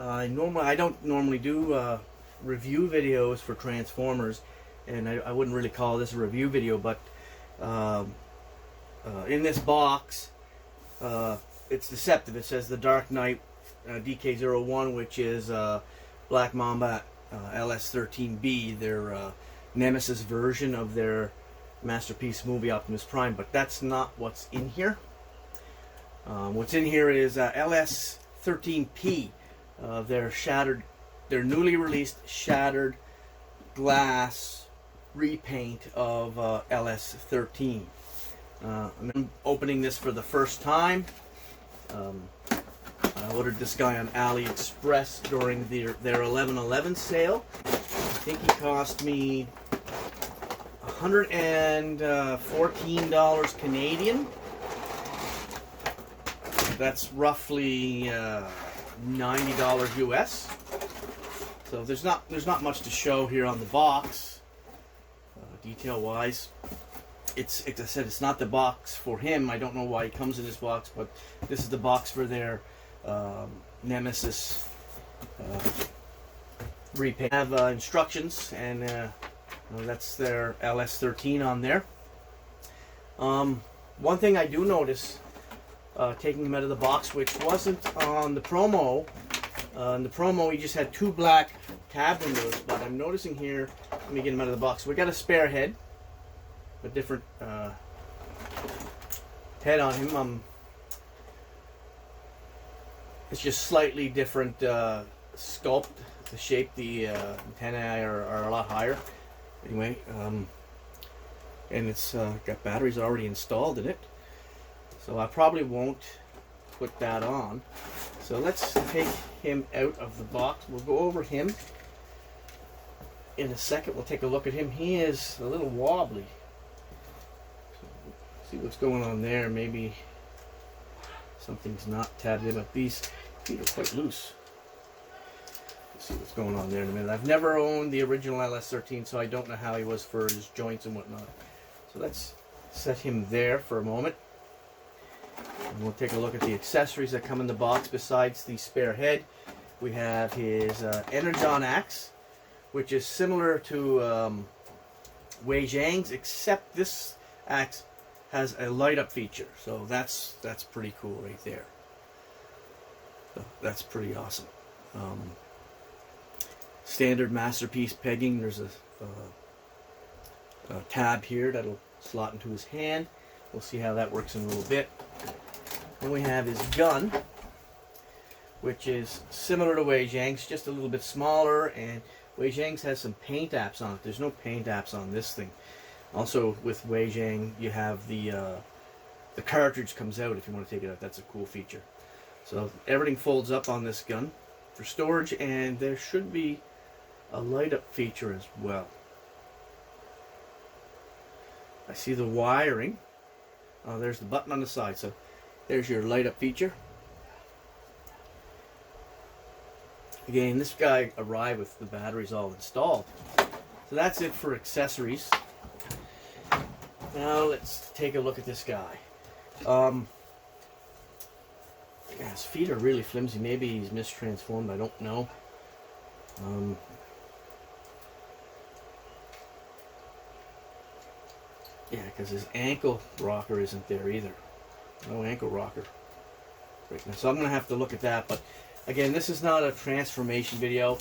I don't normally do review videos for Transformers, and I wouldn't really call this a review video, but in this box, it's deceptive. It says the Dark Knight DK01, which is Black Mamba LS13B, their Nemesis version of their masterpiece movie Optimus Prime, but that's not what's in here. What's in here is LS13P, their newly released shattered glass repaint of LS13. I'm opening this for the first time. I ordered this guy on AliExpress during their 11/11 sale. I think he cost me $114 Canadian. That's roughly $90 US. So there's not much to show here on the box, detail-wise. It's, like I said, it's not the box for him. I don't know why he comes in this box, but this is the box for their Nemesis repaint. I have instructions, and that's their LS13 on there. One thing I do notice, taking him out of the box, which wasn't on the promo. In the promo, he just had two black cab windows, but I'm noticing here, let me get him out of the box. We got a spare head, a different head on him. It's just slightly different sculpt. The shape, the antennae are a lot higher. Anyway, and it's got batteries already installed in it, so I probably won't put that on. So let's take him out of the box. We'll go over him in a second. We'll take a look at him. He is a little wobbly. So see what's going on there. Maybe something's not tabbed in, but these feet are quite loose. Let's see what's going on there in a minute. I've never owned the original LS13, so I don't know how he was for his joints and whatnot. So let's set him there for a moment. And we'll take a look at the accessories that come in the box. Besides the spare head, we have his Energon axe, which is similar to Wei Zhang's, except this axe has a light-up feature. So that's pretty cool right there. So that's pretty awesome. Standard masterpiece pegging. There's a tab here that'll slot into his hand. We'll see how that works in a little bit. Then we have his gun, which is similar to Wei Zhang's, just a little bit smaller, and Wei Zhang's has some paint apps on it. There's no paint apps on this thing. Also, with Wei Zhang, you have the cartridge comes out if you want to take it out. That's a cool feature. So everything folds up on this gun for storage, and there should be a light-up feature as well. I see the wiring. Oh, there's the button on the side. So there's your light-up feature. Again, this guy arrived with the batteries all installed. So that's it for accessories. Now let's take a look at this guy. His feet are really flimsy. Maybe he's mistransformed. I don't know. Yeah, because his ankle rocker isn't there either. No ankle rocker right now. So I'm going to have to look at that. But again, this is not a transformation video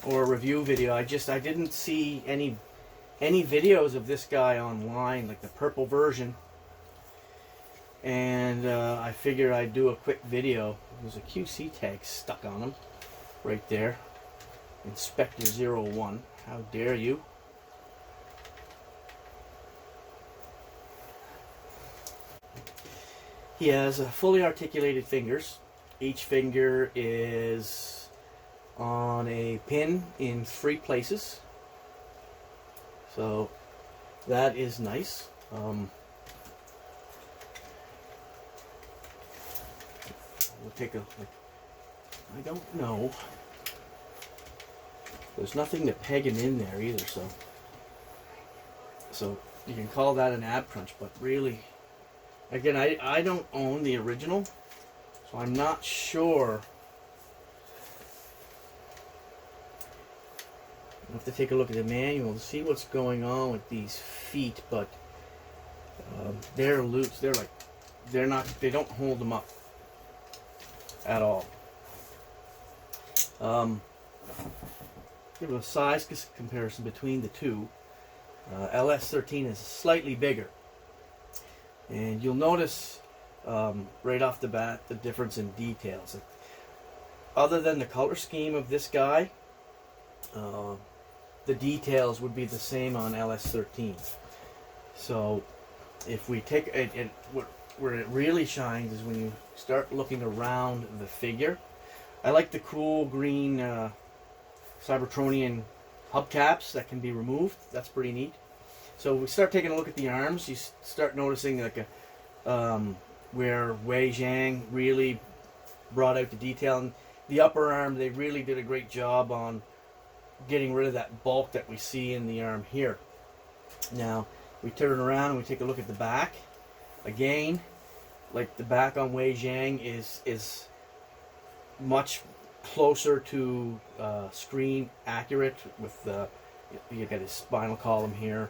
or a review video. I didn't see any videos of this guy online, like the purple version. And I figured I'd do a quick video. There's a QC tag stuck on him right there. Inspector 01. How dare you? He has fully articulated fingers. Each finger is on a pin in 3 places. So that is nice. We'll take a look. I don't know. There's nothing to peg him in there either, so you can call that an ab crunch, but really, again, I don't own the original, so I'm not sure I have to take a look at the manual to see what's going on with these feet, but they're loose. They're not. They don't hold them up at all. Give a size comparison between the two. LS13 is slightly bigger, and you'll notice right off the bat the difference in details. Other than the color scheme of this guy, the details would be the same on LS13. So if we take it, where it really shines is when you start looking around the figure. I like the cool green Cybertronian hubcaps that can be removed. That's pretty neat. So we start taking a look at the arms. You start noticing like where Wei Zhang really brought out the detail. And the upper arm, they really did a great job on getting rid of that bulk that we see in the arm here. Now we turn around and we take a look at the back. Again, like the back on Wei Zhang is much closer to screen accurate. With you got his spinal column here,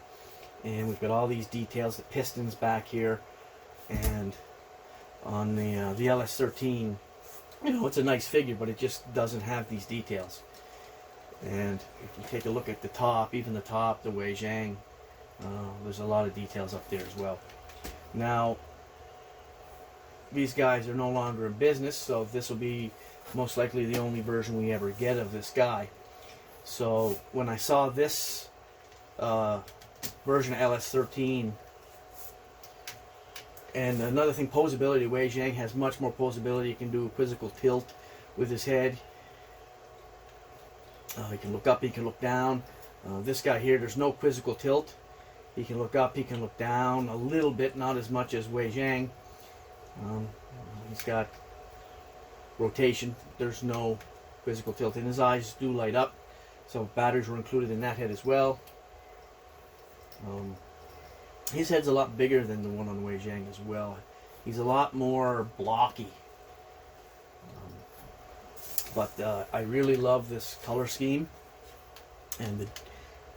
and we've got all these details, the pistons back here, and on the LS13, you know, it's a nice figure, but it just doesn't have these details. And if you take a look at the top, even the top, the Wei Zhang, there's a lot of details up there as well. Now, these guys are no longer in business, so this will be most likely the only version we ever get of this guy. So when I saw this version of LS13, and another thing, posability, Wei Zhang has much more posability. He can do a quizzical tilt with his head. He can look up, he can look down. This guy here, there's no quizzical tilt. He can look up, he can look down a little bit, not as much as Wei Zhang. He's got rotation. There's no quizzical tilt, and his eyes do light up. So batteries were included in that head as well. His head's a lot bigger than the one on Wei Zhang as well. He's a lot more blocky. But I really love this color scheme, and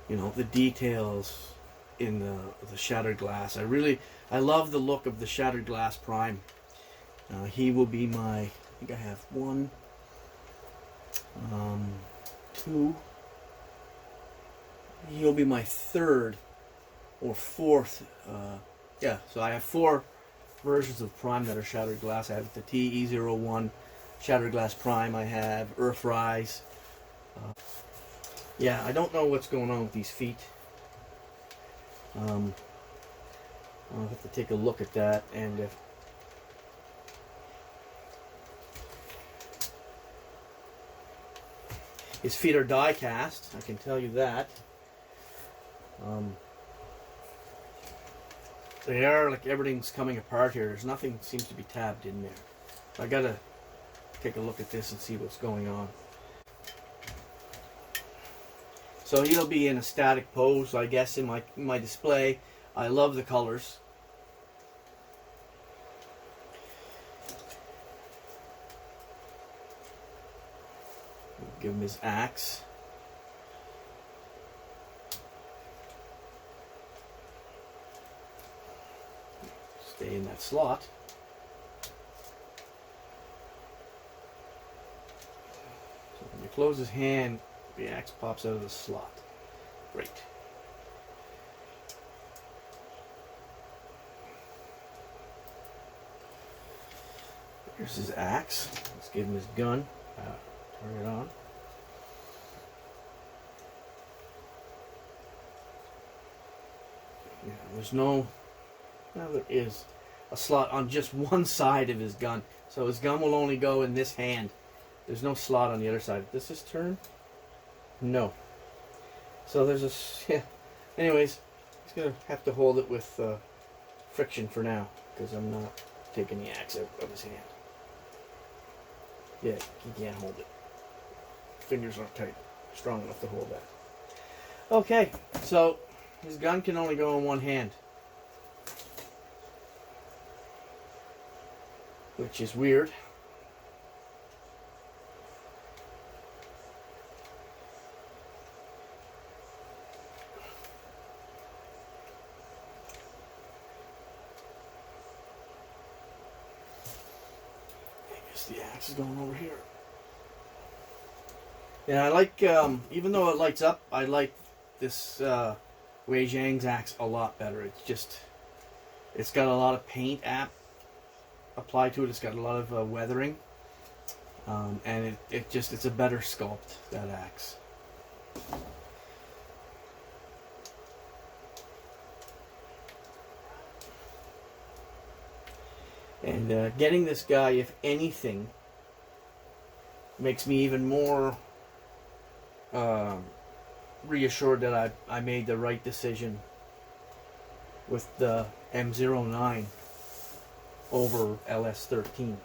the details in the shattered glass. I love the look of the shattered glass Prime. He will be my, I think I have 1, 2. He'll be my 3rd or 4th. Yeah, so I have 4 versions of Prime that are shattered glass. I have the TE01 Shattered Glass Prime. I have Earthrise. Yeah, I don't know what's going on with these feet. I'll have to take a look at that, and if his feet are die cast, I can tell you that. They are, like, everything's coming apart here. There's nothing seems to be tabbed in there. I gotta take a look at this and see what's going on. So he'll be in a static pose, I guess, in my display. I love the colors. Give him his axe. Stay in that slot. So when you close his hand, the axe pops out of the slot. Great. Here's his axe. Let's give him his gun. Turn it on. Yeah, there's no... Now there is a slot on just one side of his gun. So his gun will only go in this hand. There's no slot on the other side. Does this turn? No. So there's a... Yeah. Anyways, he's going to have to hold it with friction for now, because I'm not taking the axe out of his hand. Yeah, he can't hold it. Fingers aren't tight, strong enough to hold that. Okay, so his gun can only go in one hand, which is weird. the axe is going over here. Yeah, I like, even though it lights up, I like this Wei Zhang's axe a lot better. It's just, it's got a lot of paint applied to it. It's got a lot of weathering. And it's a better sculpt, that axe. And getting this guy, if anything, makes me even more reassured that I made the right decision with the M09 over LS13.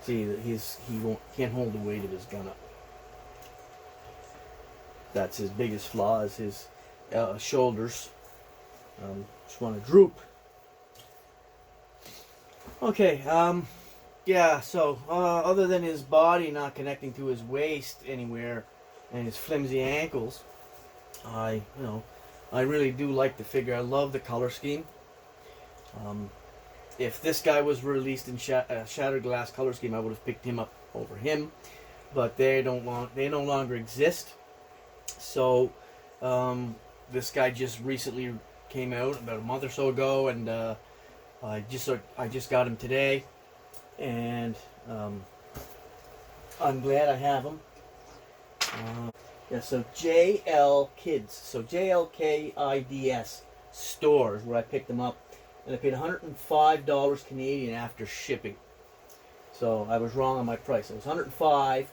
See, he can't hold the weight of his gun up. That's his biggest flaw, is his shoulders. Just want to droop. Okay, yeah, so other than his body not connecting to his waist anywhere and his flimsy ankles, I really do like the figure. I love the color scheme. If this guy was released in Shattered Glass color scheme, I would have picked him up over him, but they no longer exist. So this guy just recently came out about a month or so ago, and I just got him today, and I'm glad I have him. Yeah, so JL Kids, so JLKIDS stores where I picked them up. And I paid $105 Canadian after shipping. So I was wrong on my price. It was $105,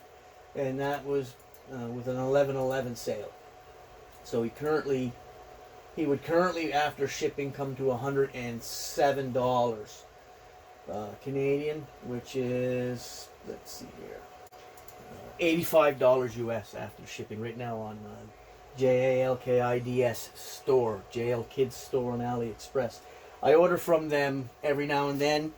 and that was with an 11/11 sale. So he would currently after shipping come to $107 Canadian, which is, let's see here, $85 US after shipping right now on JALKIDS store, JL Kids store on AliExpress. I order from them every now and then.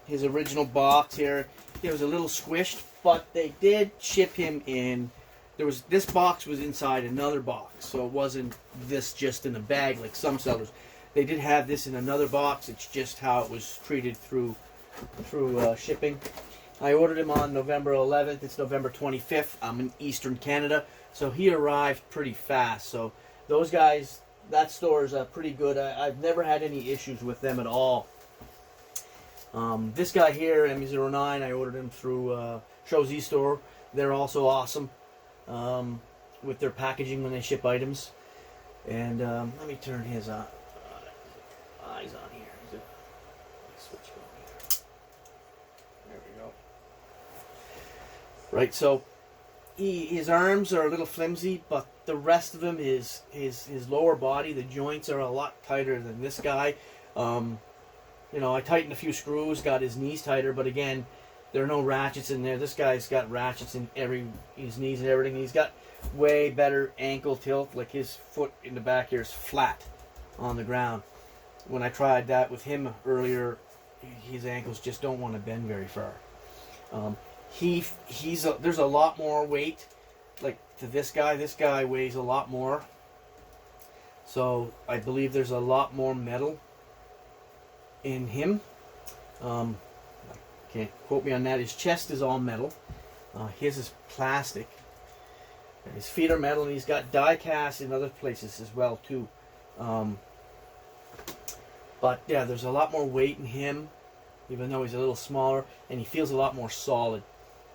His original box here, it was a little squished, but they did ship him in. This box was inside another box, so it wasn't this just in a bag like some sellers. They did have this in another box. It's just how it was treated through shipping. I ordered him on November 11th. It's November 25th. I'm in Eastern Canada, so he arrived pretty fast. So those guys, that store is pretty good. I've never had any issues with them at all. This guy here, M09, I ordered him through Show's E-Store. They're also awesome with their packaging when they ship items. And let me turn his eyes on here. Switch going here. There we go. Right, so his arms are a little flimsy, but the rest of him, his lower body, the joints are a lot tighter than this guy. I tightened a few screws, got his knees tighter, but again, there are no ratchets in there. This guy's got ratchets in his knees and everything. He's got way better ankle tilt, like his foot in the back here is flat on the ground. When I tried that with him earlier, his ankles just don't want to bend very far. There's a lot more weight, like to this guy. This guy weighs a lot more, so I believe there's a lot more metal in him. Can't quote me on that. His chest is all metal. His is plastic. And his feet are metal, and he's got die cast in other places as well too. But yeah, there's a lot more weight in him, even though he's a little smaller, and he feels a lot more solid.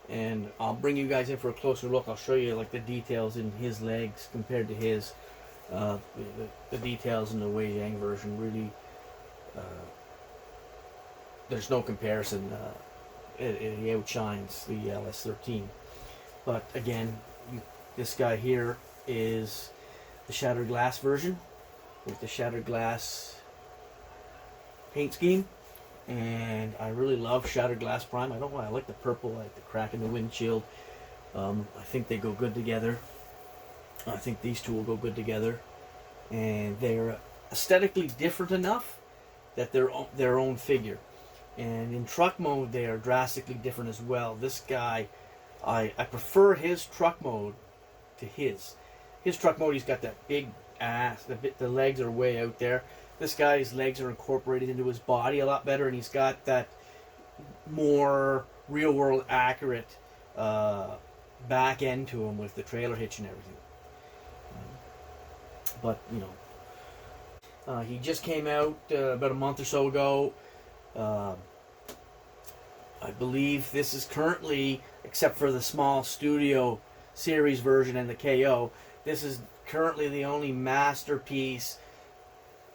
And I'll bring you guys in for a closer look. I'll show you like the details in his legs compared to his. The details in the Wei Zhang version really. There's no comparison. It outshines the LS13. But again, this guy here is the Shattered Glass version with the Shattered Glass paint scheme. And I really love Shattered Glass Prime. I don't know why. I like the purple, I like the crack in the windshield. I think they go good together. I think these two will go good together. And they're aesthetically different enough that they're their own figure. And in truck mode, they are drastically different as well. This guy, I prefer his truck mode to his truck mode. He's got that big ass, the legs are way out there. This guy's legs are incorporated into his body a lot better, and he's got that more real world accurate back end to him with the trailer hitch and everything. But you know, he just came out about a month or so ago. I believe this is currently, except for the small studio series version and the KO, this is currently the only Masterpiece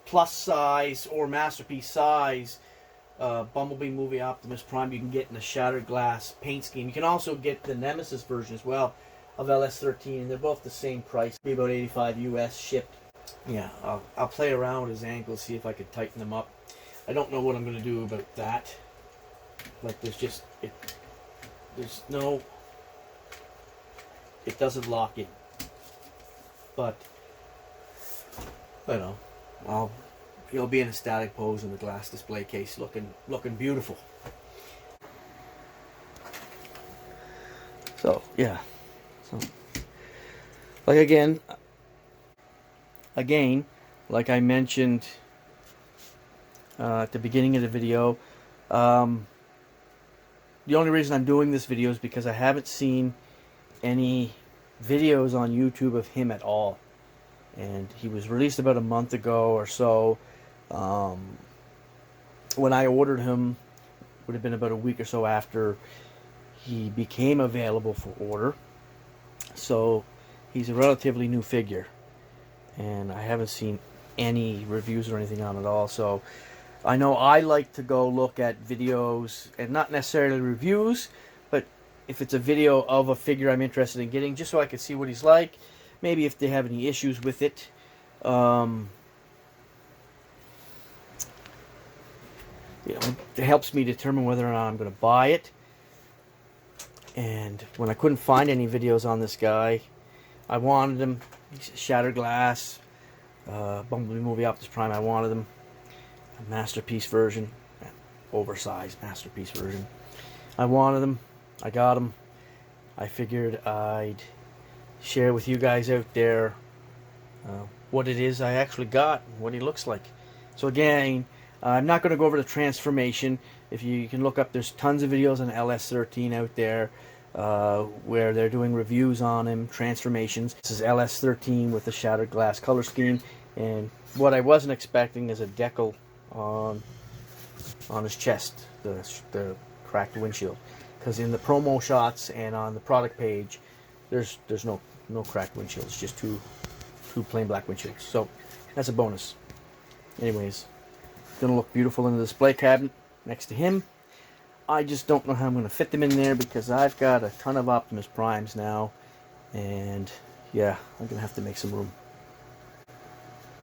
plus size or Masterpiece size Bumblebee movie Optimus Prime you can get in the shattered glass paint scheme. You can also get the Nemesis version as well of LS13, and they're both the same price, be about $85 US shipped. Yeah, I'll play around with his ankles, see if I could tighten them up. I don't know what I'm going to do about that. Like, there's no, it doesn't lock in. But I don't know, he'll be in a static pose in the glass display case, looking beautiful. So yeah, so like again, like I mentioned at the beginning of the video, the only reason I'm doing this video is because I haven't seen any videos on YouTube of him at all. And he was released about a month ago or so. When I ordered him, would have been about a week or so after he became available for order. So he's a relatively new figure, and I haven't seen any reviews or anything on it at all. So I know I like to go look at videos, and not necessarily reviews, but if it's a video of a figure I'm interested in getting, just so I can see what he's like, maybe if they have any issues with it. You know, it helps me determine whether or not I'm going to buy it. And when I couldn't find any videos on this guy, I wanted him. He's shattered glass, Bumblebee movie Optimus Prime. I wanted him. A Masterpiece version, oversized Masterpiece version. I wanted him. I got him. I figured I'd share with you guys out there what it is I actually got and what he looks like. So again, I'm not going to go over the transformation. If you can look up, there's tons of videos on LS13 out there where they're doing reviews on him, transformations. This is LS13 with the shattered glass color scheme, and what I wasn't expecting is a decal on his chest, the cracked windshield, because in the promo shots and on the product page there's no cracked windshield. It's just two plain black windshields, so that's a bonus. Anyways, it's gonna look beautiful in the display cabinet next to him. I just don't know how I'm gonna fit them in there because I've got a ton of Optimus Primes now, and yeah, I'm gonna have to make some room.